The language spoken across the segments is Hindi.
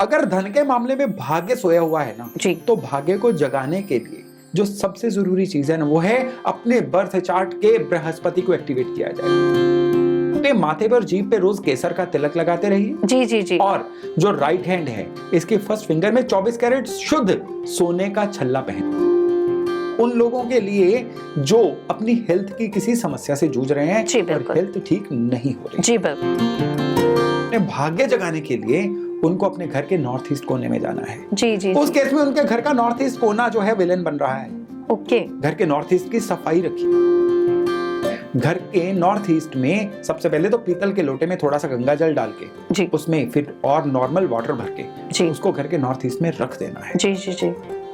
अगर धन के मामले में भाग्य सोया हुआ है ना जी। तो भाग्य को जगाने के लिए जो सबसे जरूरी चीज है ना वो है अपने बर्थ चार्ट के बृहस्पति को एक्टिवेट किया जाए। अपने माथे पर जीभ पे रोज केसर का तिलक लगाते रहिए। जी जी जी। और जो राइट हैंड है इसके फर्स्ट फिंगर में 24 कैरेट शुद्ध सोने का छल्ला पहने। उन लोगों के लिए जो अपनी हेल्थ की किसी समस्या से जूझ रहे हैं और हेल्थ ठीक नहीं हो रही। जी बिल्कुल। अपने भाग्य जगाने के लिए उनको अपने घर के नॉर्थ ईस्ट कोने में जाना है। जी जी। उस केस में उनके घर का नॉर्थ ईस्ट कोना जो है विलेन बन रहा है। ओके। घर के नॉर्थ ईस्ट की सफाई रखिए। घर के नॉर्थ ईस्ट में सबसे पहले तो पीतल के लोटे में थोड़ा सा गंगा जल डाल के जी। उसमें फिर और नॉर्मल वाटर भर के जी। उसको घर के नॉर्थ ईस्ट में रख देना है। जी जी जी।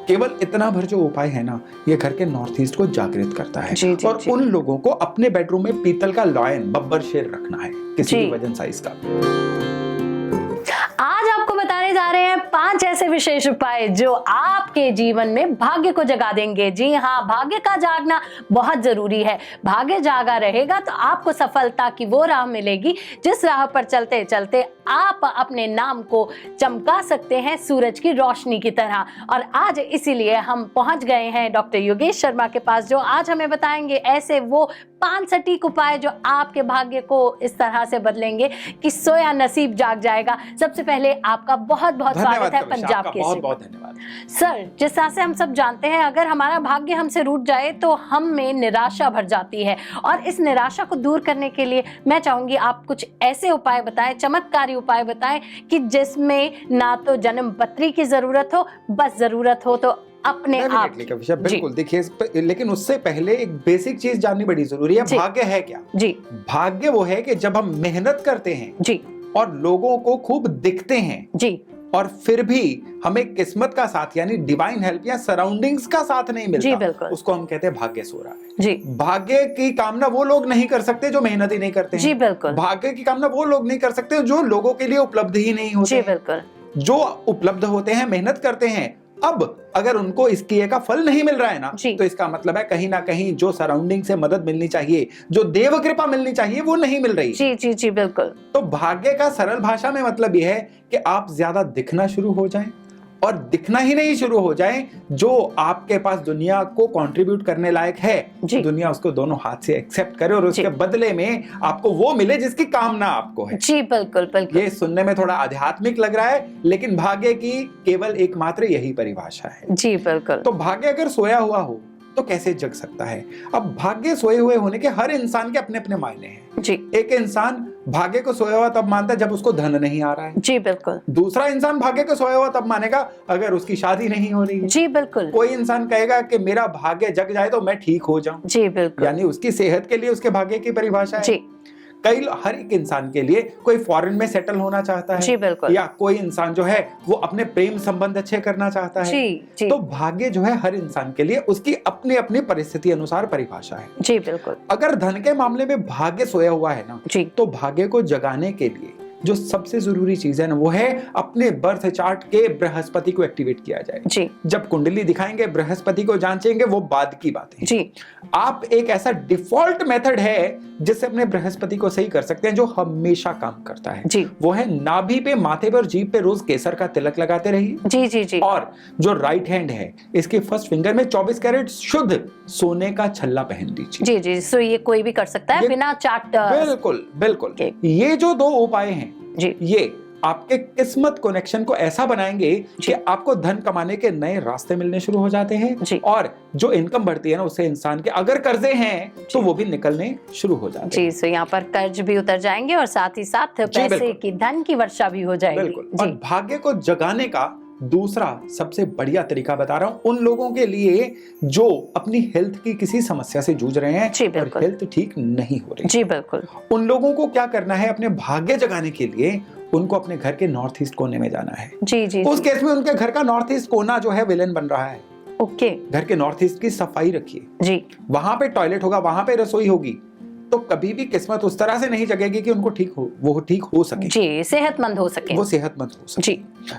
केवल इतना भर जो उपाय है ना ये घर के नॉर्थ ईस्ट को जागृत करता है। जी जी और जी। उन लोगों को अपने बेडरूम में पीतल का लॉयन बब्बर शेर रखना है किसी भी वजन साइज का। आज आपको बताने जा रहे हैं 5 ऐसे विशेष उपाय जो आपके जीवन में भाग्य को जगा देंगे। जी हाँ, भाग्य का जागना बहुत जरूरी है। भाग्य जागा रहेगा तो आपको सफलता की वो राह मिलेगी जिस राह पर चलते चलते आप अपने नाम को चमका सकते हैं सूरज की रोशनी की तरह। और आज इसीलिए हम पहुंच गए हैं डॉक्टर योगेश शर्मा के पास जो आज हमें बताएंगे ऐसे वो 5 सटीक उपाय जो आपके भाग्य को इस तरह से बदलेंगे कि सोया नसीब जाग जाएगा। सबसे पहले आपका बहुत बहुत स्वागत है पंजाब के। बहुत बहुत धन्यवाद सर। जिस तरह से हम सब जानते हैं अगर हमारा भाग्य हमसे रूठ जाए तो हम में निराशा भर जाती है और इस निराशा को दूर करने के लिए मैं चाहूंगी आप कुछ ऐसे उपाय बताएं, चमत्कारी उपाय बताएं कि जिसमें ना तो जन्म पत्री की जरूरत हो, बस जरूरत हो तो अपने आप। बिल्कुल। देखिए लेकिन उससे पहले एक बेसिक चीज जाननी बड़ी जरूरी है। भाग्य है क्या? जी, भाग्य वो है कि जब हम मेहनत करते हैं जी और लोगों को खूब दिखते हैं जी और फिर भी हमें किस्मत का साथ यानी डिवाइन हेल्प या सराउंडिंग्स का साथ नहीं मिलता, उसको हम कहते हैं भाग्य सो रहा है जी। भाग्य की कामना वो लोग नहीं कर सकते जो मेहनत ही नहीं करते हैं। जी बिल्कुल। भाग्य की कामना वो लोग नहीं कर सकते जो लोगों के लिए उपलब्ध ही नहीं होते। जी बिल्कुल। जो उपलब्ध होते हैं, मेहनत करते हैं, अब अगर उनको इस किए का फल नहीं मिल रहा है ना तो इसका मतलब है कहीं ना कहीं जो सराउंडिंग से मदद मिलनी चाहिए, जो देव कृपा मिलनी चाहिए वो नहीं मिल रही। जी जी जी बिल्कुल। तो भाग्य का सरल भाषा में मतलब यह है कि आप ज्यादा दिखना शुरू हो जाएं और दिखना ही नहीं शुरू हो जाए, जो आपके पास दुनिया को कंट्रीब्यूट करने लायक है दुनिया उसको दोनों हाथ से एक्सेप्ट करे और उसके बदले में आपको वो मिले जिसकी कामना आपको है। जी बिल्कुल बिल्कुल। ये सुनने में थोड़ा आध्यात्मिक लग रहा है लेकिन भाग्य की केवल एकमात्र यही परिभाषा है। जी बिल्कुल। तो भाग्य अगर सोया हुआ हो तो कैसे जग सकता है? अब भाग्य सोए हुए होने के हर इंसान के अपने अपने मायने हैं जी। एक इंसान भाग्य को सोया हुआ तब मानता है जब उसको धन नहीं आ रहा है। जी बिल्कुल। दूसरा इंसान भाग्य को सोया हुआ तब मानेगा अगर उसकी शादी नहीं हो रही है। जी बिल्कुल। कोई इंसान कहेगा कि मेरा भाग्य जग जाए तो मैं ठीक हो जाऊं। जी बिल्कुल। यानी उसकी सेहत के लिए उसके भाग्य की परिभाषा है जी। हर एक इंसान के लिए कोई फॉरेन में सेटल होना चाहता है जी बिल्कुल। या कोई इंसान जो है वो अपने प्रेम संबंध अच्छे करना चाहता है जी। तो भाग्य जो है हर इंसान के लिए उसकी अपनी अपनी परिस्थिति अनुसार परिभाषा है जी बिल्कुल। अगर धन के मामले में भाग्य सोया हुआ है ना जी तो भाग्य को जगाने के लिए जो सबसे जरूरी चीज है ना वो है अपने बर्थ चार्ट के बृहस्पति को एक्टिवेट किया जाए जी। जब कुंडली दिखाएंगे, बृहस्पति को जांचेंगे, वो बाद की बात है जी। आप एक ऐसा डिफॉल्ट मेथड है जिससे अपने बृहस्पति को सही कर सकते हैं जो हमेशा काम करता है जी। वो है नाभि पे, माथे पर, जीभ पे रोज केसर का तिलक लगाते रहिए जी जी जी। और जो राइट हैंड है इसके फर्स्ट फिंगर में 24 कैरेट शुद्ध सोने का छल्ला पहन दीजिए जी जी। सो ये कोई भी कर सकता है बिना चार्ट। बिल्कुल बिल्कुल। ये जो 2 उपाय हैं जी ये आपके किस्मत कनेक्शन को ऐसा बनाएंगे कि आपको धन कमाने के नए रास्ते मिलने शुरू हो जाते हैं जी। और जो इनकम बढ़ती है ना उससे इंसान के अगर कर्जे हैं तो वो भी निकलने शुरू हो जाते हैं जी। सो यहाँ पर कर्ज भी उतर जाएंगे और साथ ही साथ पैसे की, धन की वर्षा भी हो जाएगी। बिल्कुल। और भाग्य को जगाने का दूसरा सबसे बढ़िया तरीका बता रहा हूं उन लोगों के लिए जो अपनी हेल्थ की किसी समस्या से जूझ रहे हैं और हेल्थ ठीक नहीं हो रही। जी बिल्कुल। उन लोगों को क्या करना है, अपने भाग्य जगाने के लिए उनको अपने घर के नॉर्थ ईस्ट कोने में जाना है जी जी। उस केस में उनके घर का नॉर्थ ईस्ट कोना जो है विलेन बन रहा है। ओके। घर के नॉर्थ ईस्ट की सफाई रखिए जी। वहां पे टॉयलेट होगा, वहां पे रसोई होगी तो कभी भी किस्मत उस तरह से नहीं जगेगी कि उनको वो ठीक हो सके जी, सेहतमंद हो सके, वो सेहतमंद हो सके जी।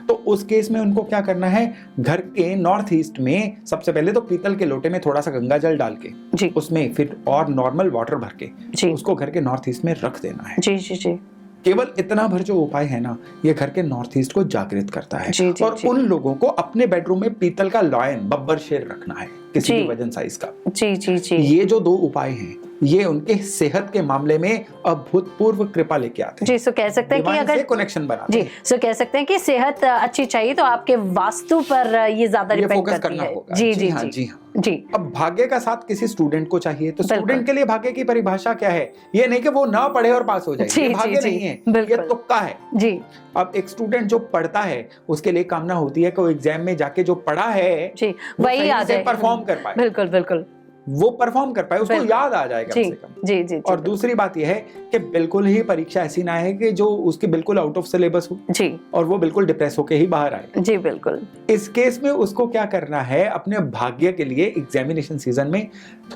तो उस केस में उनको क्या करना है, घर के नॉर्थ ईस्ट में सबसे पहले तो पीतल के लोटे में थोड़ा सा गंगा जल डाल के जी उसमें फिर और नॉर्मल वाटर भर के जी उसको घर के नॉर्थ ईस्ट में रख देना है जी जी जी। केवल इतना भर जो उपाय है ना, ये घर के नॉर्थ ईस्ट को जागृत करता है। जी, और जी, उन लोगों को अपने बेडरूम में पीतल का लॉयन, बब्बर शेर रखना है किसी भी वजन साइज का। जी जी जी। ये जो 2 उपाय हैं, ये उनके सेहत के मामले में अभूतपूर्व कृपा लेके आते हैं। जी, सो कह सकते हैं कि अगर कनेक्शन बनाते हैं। जी, सो कह सकते हैं कि सेहत अच्छी चाहिए तो आपके वास्तु पर ये ज्यादा डिपेंड करती है। जी जी हाँ, जी हाँ जी। अब भाग्य का साथ किसी स्टूडेंट को चाहिए, तो स्टूडेंट के लिए भाग्य की परिभाषा क्या है? ये नहीं कि वो ना पढ़े और पास हो जाए, ये भाग्य नहीं है, ये तुक्का है जी। अब एक स्टूडेंट जो पढ़ता है, उसके लिए कामना होती है कि वो एग्जाम में जाके जो पढ़ा है जी, वही आ जाए, परफॉर्म कर पाए। बिल्कुल बिल्कुल, वो परफॉर्म कर पाए, उसको याद आ जाएगा कम से कम। जी जी। और दूसरी बात यह है कि बिल्कुल ही परीक्षा ऐसी ना है कि जो उसकी बिल्कुल आउट ऑफ सिलेबस हो जी, और वो बिल्कुल डिप्रेस होके ही बाहर आए जी। बिल्कुल, इस केस में उसको क्या करना है, अपने भाग्य के लिए एग्जामिनेशन सीजन में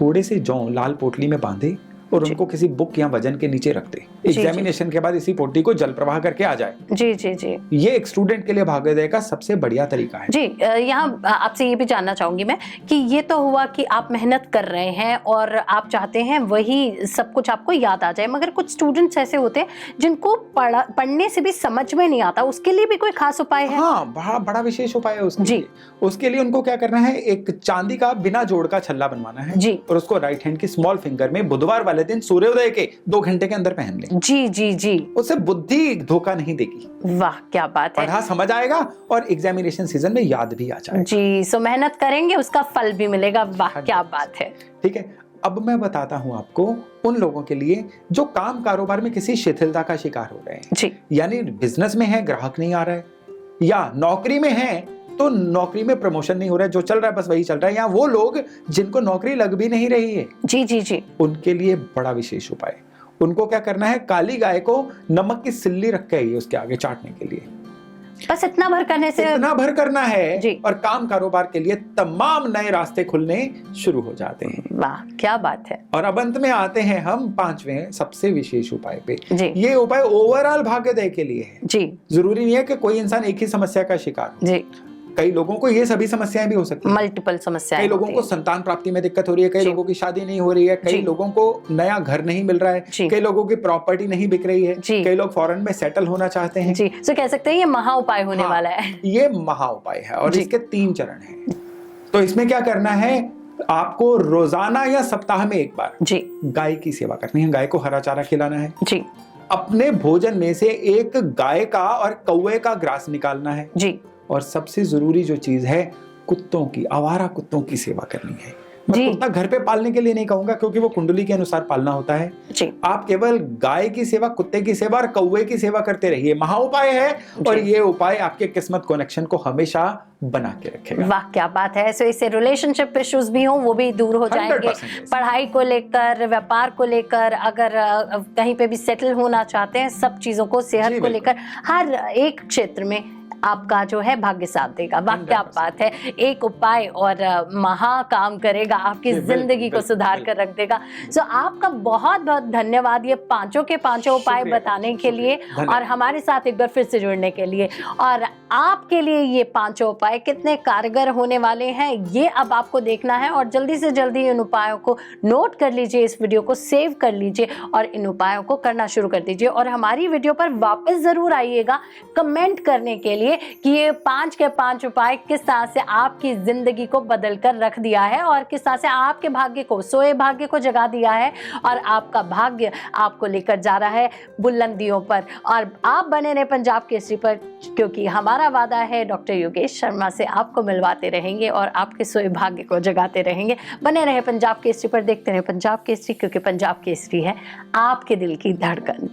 थोड़े से जौ लाल पोटली में बांधे और उनको किसी बुक या वजन के नीचे रख दे। एग्जामिनेशन के बाद इसी पोटली को जल प्रवाह करके आ जाए। जी जी जी। ये एक स्टूडेंट के लिए भाग्योदय का सबसे बढ़िया तरीका है जी। यहाँ आपसे ये भी जानना चाहूंगी मैं कि ये तो हुआ कि आप मेहनत कर रहे हैं और आप चाहते हैं वही सब कुछ आपको याद आ जाए, मगर कुछ स्टूडेंट्स ऐसे होते हैं जिनको पढ़ने से भी समझ में नहीं आता, उसके लिए भी कोई खास उपाय है? हाँ, बड़ा विशेष उपाय है उसके लिए। उसके लिए उनको क्या करना है, एक चांदी का बिना जोड़ का छल्ला बनवाना है जी, और उसको राइट हैंड की स्मॉल फिंगर में बुधवार वाले दिन सूर्योदय के 2 घंटे के अंदर पहन लें। जी जी जी। उससे बुद्धि धोखा नहीं देगी। वाह, क्या बात है। पढ़ा समझ आएगा और एग्जामिनेशन सीजन में याद भी आ जाएगा। जी, सो मेहनत करेंगे उसका फल भी मिलेगा। वाह, क्या बात है। ठीक है, अब मैं बताता हूँ आपको उन लोगों के लिए जो काम कारोबार में किसी शिथिलता का शिकार हो रहे हैं जी, यानी बिजनेस में है, ग्राहक नहीं आ रहा है, या नौकरी में है तो नौकरी में प्रमोशन नहीं हो रहा है, जो चल रहा है बस वही चल रहा है, या वो लोग जिनको नौकरी लग भी नहीं रही है जी जी जी, उनके लिए बड़ा विशेष उपाय। उनको क्या करना है, काली गाय को नमक की सिल्ली रख के आइए उसके आगे चाटने के लिए। बस इतना भर करने से, इतना भर करना है जी, और काम कारोबार के लिए तमाम नए रास्ते खुलने शुरू हो जाते हैं। वाह, क्या बात है। और अब अंत में आते हैं हम 5वें सबसे विशेष उपाय पे जी। ये उपाय ओवरऑल भाग्योदय के लिए है जी, जरूरी नहीं है कि कोई इंसान एक ही समस्या का शिकार हो जी। कई लोगों को ये सभी समस्याएं भी हो सकती हैं, मल्टीपल समस्याएं। कई लोगों को संतान प्राप्ति में दिक्कत हो रही है, कई लोगों की शादी नहीं हो रही है, कई लोगों को नया घर नहीं मिल रहा है, कई लोगों की प्रॉपर्टी नहीं बिक रही है, कई लोग फॉरेन में सेटल होना चाहते हैं जी। तो कह सकते हैं ये महा उपाय होने वाला है। ये महा उपाय है और इसके 3 चरण हैं। तो इसमें क्या करना है, आपको रोजाना या सप्ताह में एक बार जी गाय की सेवा करनी है, गाय को हरा चारा खिलाना है जी। अपने भोजन में से एक गाय का और कौवे का ग्रास निकालना है जी। और सबसे जरूरी जो चीज है, कुत्तों की, आवारा कुत्तों की सेवा करनी है। मैं कुत्ता घर पे पालने के लिए नहीं कहूंगा क्योंकि वो कुंडली के अनुसार पालना होता है जी। आप केवल गाय की सेवा, कुत्ते की सेवा और कौवे की सेवा करते रहिए। महा उपाय है और ये उपाय आपके किस्मत कनेक्शन को हमेशा बना के रखेगा। वाह, क्या बात है। सो इससे रिलेशनशिप इश्यूज भी हो वो भी दूर हो जाएंगे, पढ़ाई को लेकर, व्यापार को लेकर, अगर कहीं पे भी सेटल होना चाहते हैं, सब चीजों को, सेहत को लेकर, हर एक क्षेत्र में आपका जो है भाग्य साथ देगा। वाह, क्या बात है। एक उपाय और महा काम करेगा, आपकी जिंदगी को सुधार कर रख देगा। सो आपका बहुत बहुत धन्यवाद ये पांचों के पांचों उपाय बताने के लिए और हमारे साथ एक बार फिर से जुड़ने के लिए। और आपके लिए ये पांचों उपाय कितने कारगर होने वाले हैं ये अब आपको देखना है और जल्दी से जल्दी इन उपायों को नोट कर लीजिए, इस वीडियो को सेव कर लीजिए और इन उपायों को करना शुरू कर दीजिए। और हमारी वीडियो पर वापस जरूर आइएगा कमेंट करने के लिए कि ये 5 के 5 उपाय किस तरह से आपकी जिंदगी को बदल कर रख दिया है और किस तरह से आपके भाग्य को, सोए भाग्य को जगा दिया है और आपका भाग्य आपको लेकर जा रहा है बुलंदियों पर। और आप बने रहे पंजाब केसरी पर, क्योंकि हमारा वादा है डॉक्टर योगेश शर्मा से आपको मिलवाते रहेंगे और आपके सोए भाग्य को जगाते रहेंगे। बने रहे पंजाब केसरी पर, देखते रहे पंजाब केसरी, क्योंकि पंजाब केसरी है आपके दिल की धड़कन।